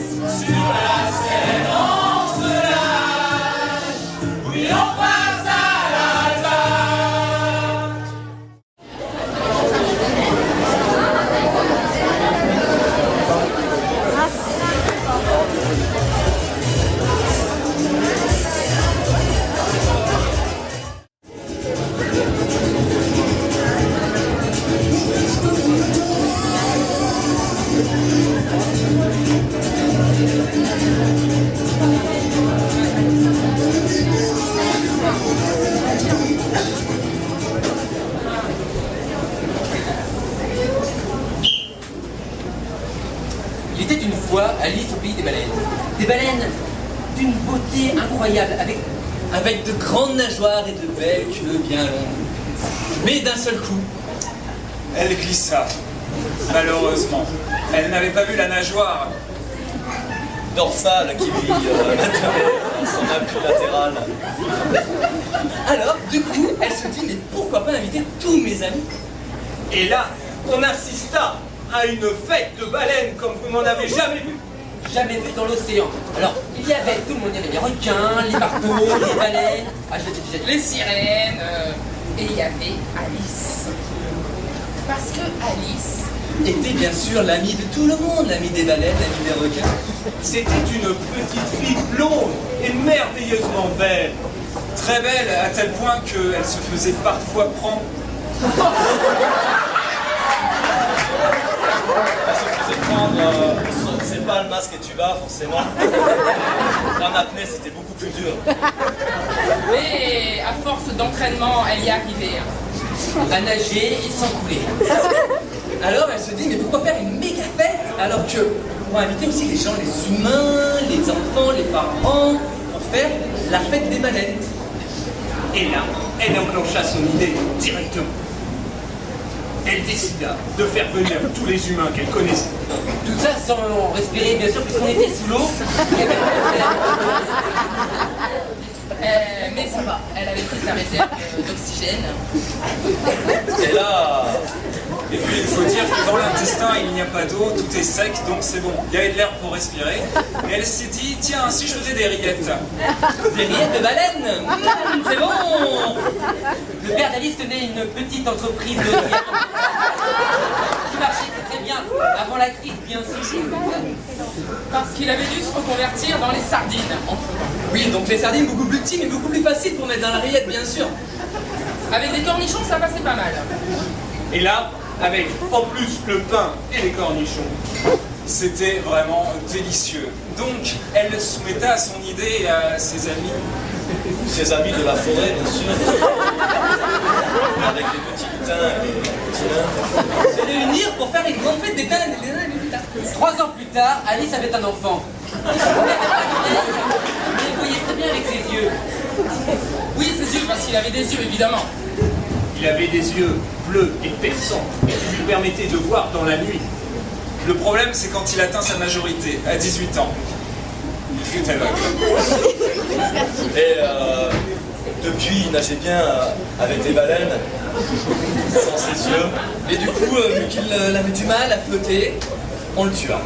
Sur la scène, on se lâche. Oui, on passe à la tâche. Il était une fois Alice au pays des baleines. Des baleines d'une beauté incroyable, avec de grandes nageoires et de belles queues bien longues. Mais d'un seul coup, Elle glissa. Malheureusement, elle n'avait pas vu la nageoire. Dorsale qui lui maintenait son appui latéral. alors, du coup, elle se dit, mais pourquoi pas inviter tous mes amis? Et là, on assista à une fête de baleines comme vous n'en avez jamais vu. Jamais vu dans l'océan. Alors, il y avait tout le monde, il y avait les requins, les marteaux, les baleines, je l'ai déjà dit, Les sirènes, et il y avait Alice. Parce que Alice était bien sûr l'ami de tout le monde, l'ami des baleines, l'ami des requins. C'était une petite fille blonde et merveilleusement belle. Très belle, à tel point qu'elle se faisait parfois prendre. Elle se faisait prendre, c'est pas le masque et tuba forcément. En apnée c'était beaucoup plus dur. Mais à force d'entraînement, elle y arrivait. À nager et sans couler. Alors elle se dit, mais pourquoi faire une méga fête alors que pour inviter aussi les gens, les humains, les enfants, les parents, pour faire la fête des baleines. Et là, elle enclencha son idée directement. Elle décida de faire venir tous les humains qu'elle connaissait. Tout ça sans respirer, bien sûr, puisqu'on était sous l'eau. Mais ça va, elle avait pris sa réserve d'oxygène. Et là, Et puis il faut dire que dans l'intestin il n'y a pas d'eau, tout est sec, donc c'est bon. Il y avait de l'air pour respirer. Et elle s'est dit, tiens, si je faisais des rillettes. Des rillettes de baleine. C'est bon. Le père d'Alice tenait une petite entreprise de rillettes qui marchait très bien avant la crise, bien sûr. Parce qu'il avait dû se reconvertir dans les sardines, entre-temps. Oui, donc les sardines beaucoup plus petites mais beaucoup plus faciles pour mettre dans la rillette, bien sûr. Avec des cornichons, ça passait pas mal. Et là, avec en plus le pain et les cornichons, C'était vraiment délicieux. Donc elle soumetta à son idée et à ses amis. ses amis de la forêt bien sûr. Avec des petits lutins et des petits nains. Se réunir pour faire une grande fête des nains et des lutins. 3 ans plus tard, Alice avait un enfant. Mais il voyait très bien avec ses yeux. Oui, ses yeux, parce qu'il avait des yeux, évidemment. il avait des yeux bleus et perçants qui lui permettaient de voir dans la nuit. Le problème, c'est quand il atteint sa majorité, à 18 ans. Il fut aveugle. Et depuis, il nageait bien avec des baleines, sans ses yeux. Et du coup, vu qu'il avait du mal à flotter, on le tua.